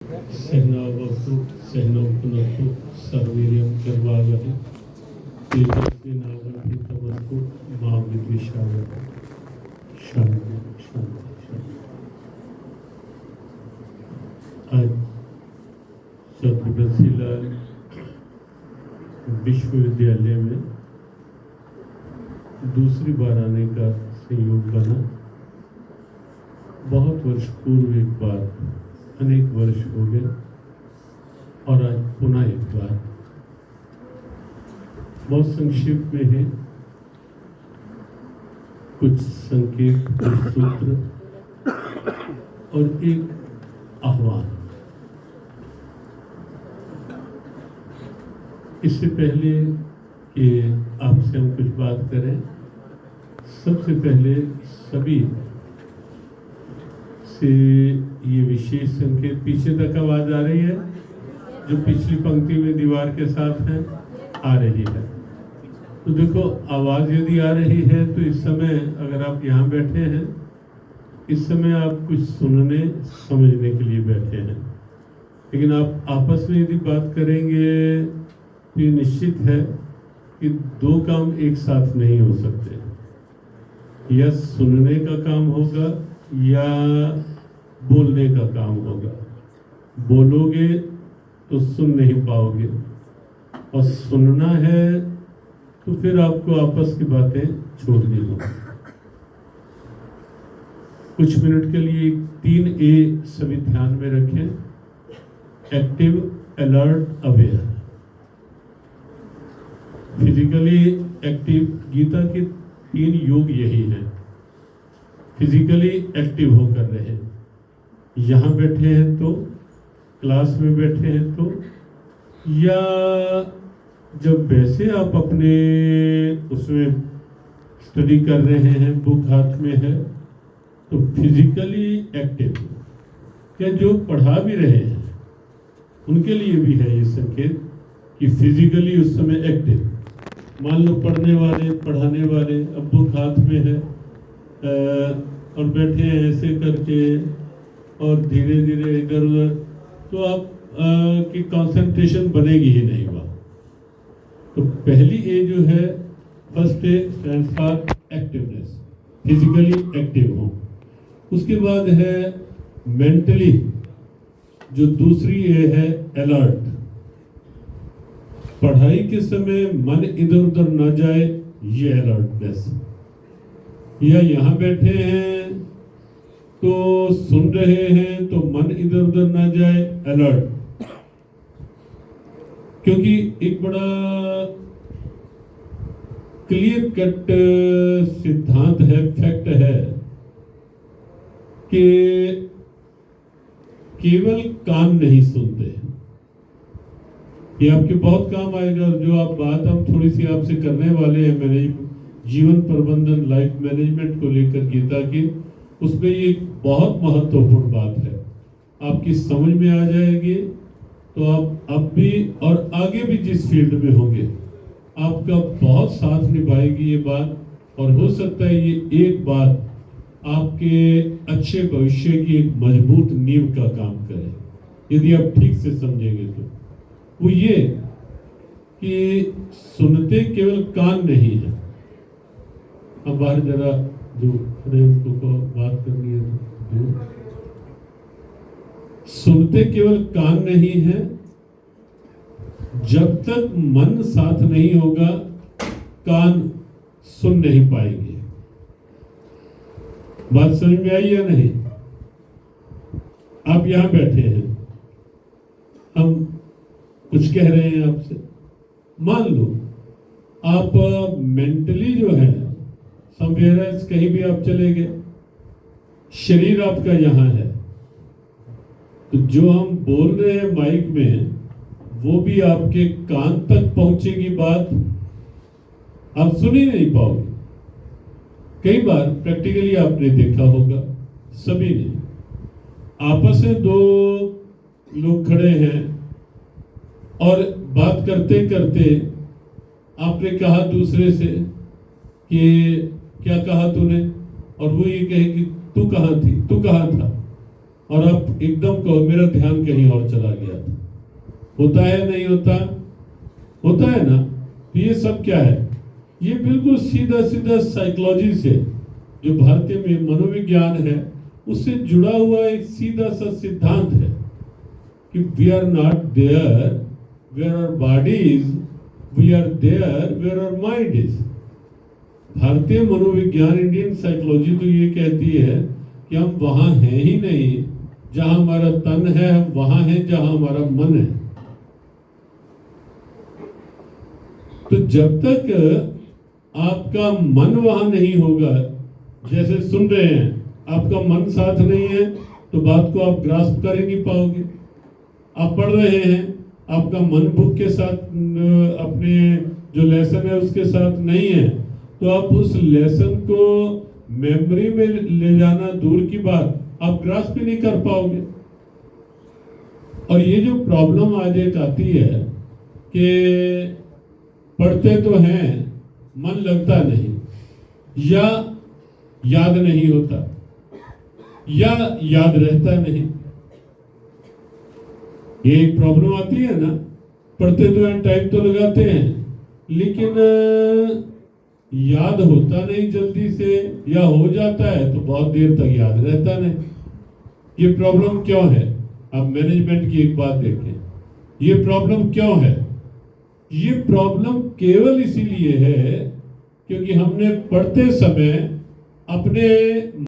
सहनावतु सहनोपनतु सर्वीर्यं कर्वावहै तेजस्विनावधीतमस्तु मा विद्विषावहै। शांति शांति शांति। आज चतुर्दशीलाल विश्वविद्यालय में दूसरी बार आने का संयोग बना। बहुत वर्ष पूर्व एक बार, अनेक वर्ष हो गए और आज पुनः एक बार। बहुत संक्षिप्त में है, कुछ संकेत, कुछ सूत्र और एक आह्वान। इससे पहले कि आपसे हम कुछ बात करें, सबसे पहले सभी से ये विशेष संकेत, पीछे तक आवाज आ रही है, जो पिछली पंक्ति में दीवार के साथ है, आ रही है। तो देखो, आवाज यदि आ रही है तो इस समय अगर आप यहाँ बैठे हैं, इस समय आप कुछ सुनने समझने के लिए बैठे हैं। लेकिन आप आपस में यदि बात करेंगे तो ये निश्चित है कि दो काम एक साथ नहीं हो सकते। या सुनने का काम होगा या बोलने का काम होगा। बोलोगे तो सुन नहीं पाओगे, और सुनना है तो फिर आपको आपस की बातें छोड़नी होगी। कुछ मिनट के लिए 3A सभी ध्यान में रखें। Active, alert, aware. Physically active, Gita के 3 योग यही हैं। फिजिकली एक्टिव होकर रहे, यहाँ बैठे हैं तो, क्लास में बैठे हैं तो, या जब वैसे आप अपने उसमें स्टडी कर रहे हैं, बुक हाथ में है, तो फिजिकली एक्टिव। क्या जो पढ़ा भी रहे हैं उनके लिए भी है ये संकेत कि फिजिकली उस समय एक्टिव। मान लो पढ़ने वाले, पढ़ाने वाले, अब बुक हाथ में है और बैठे हैं ऐसे करके और धीरे धीरे इधर उधर, तो आप की कंसंट्रेशन बनेगी ही नहीं वहाँ। तो पहली ए जो है, first A stands for activeness, physically active हो। उसके बाद है मेंटली, जो दूसरी ए है अलर्ट। पढ़ाई के समय मन इधर उधर न जाए, ये अलर्टनेस। या यहाँ बैठे हैं तो सुन रहे हैं तो मन इधर उधर ना जाए, अलर्ट। क्योंकि एक बड़ा क्लियर कट सिद्धांत है, फैक्ट है कि केवल कान नहीं सुनते। ये आपके बहुत काम आएगा। जो आप बात हम थोड़ी सी आपसे करने वाले हैं, मैंने जीवन प्रबंधन, लाइफ मैनेजमेंट को लेकर गीता की, उसमें ये बहुत महत्वपूर्ण बात है। आपकी समझ में आ जाएगी तो आप अब भी और आगे भी जिस फील्ड में होंगे, आपका बहुत साथ निभाएगी ये बात। और हो सकता है ये एक बात आपके अच्छे भविष्य की एक मजबूत नींव का काम करे, यदि आप ठीक से समझेंगे तो। वो ये कि सुनते केवल कान नहीं है। अब बाहर जरा जो खड़े उनको को बात करनी है तो, सुनते केवल कान नहीं है, जब तक मन साथ नहीं होगा कान सुन नहीं पाएंगे। बात समझ में आई या नहीं? आप यहां बैठे हैं, हम कुछ कह रहे हैं आपसे। मान लो आप मेंटली जो है समवेयर, कहीं भी आप चले गए, शरीर आपका यहां है, तो जो हम बोल रहे हैं माइक में, वो भी आपके कान तक पहुंचेगी बात, आप सुन ही नहीं पाओगे। कई बार प्रैक्टिकली आपने देखा होगा, सभी ने, आपस में 2 लोग खड़े हैं और बात करते करते आपने कहा दूसरे से कि क्या कहा तूने, और वो ये कहे कि तू कहाँ थी, तू कहाँ था। और आप एकदम कहो मेरा ध्यान कहीं और चला गया था। होता है नहीं होता? होता है ना। तो ये सब क्या है? ये बिल्कुल सीधा सीधा साइकोलॉजी से, जो भारतीय में मनोविज्ञान है, उससे जुड़ा हुआ एक सीधा सा सिद्धांत है कि we are not there where our body is, we are there where our mind is. भारतीय मनोविज्ञान, इंडियन साइकोलॉजी तो ये कहती है कि हम वहां हैं ही नहीं जहां हमारा तन है, हम वहां हैं जहां हमारा मन है। तो जब तक आपका मन वहां नहीं होगा, जैसे सुन रहे हैं, आपका मन साथ नहीं है तो बात को आप ग्रास्प कर ही नहीं पाओगे। आप पढ़ रहे हैं, आपका मन बुक के साथ, अपने जो लेसन है उसके साथ नहीं है, तो आप उस लेसन को मेमोरी में ले जाना दूर की बात, आप ग्रास्प ही नहीं कर पाओगे। और ये जो प्रॉब्लम आज एक आती है कि पढ़ते तो हैं, मन लगता नहीं, या याद नहीं होता, या याद रहता नहीं। ये एक प्रॉब्लम आती है ना। पढ़ते तो हैं, टाइम तो लगाते हैं, लेकिन याद होता नहीं जल्दी से, या हो जाता है तो बहुत देर तक याद रहता नहीं। ये प्रॉब्लम क्यों है? अब मैनेजमेंट की एक बात देखें, ये प्रॉब्लम क्यों है? ये प्रॉब्लम केवल इसीलिए है क्योंकि हमने पढ़ते समय अपने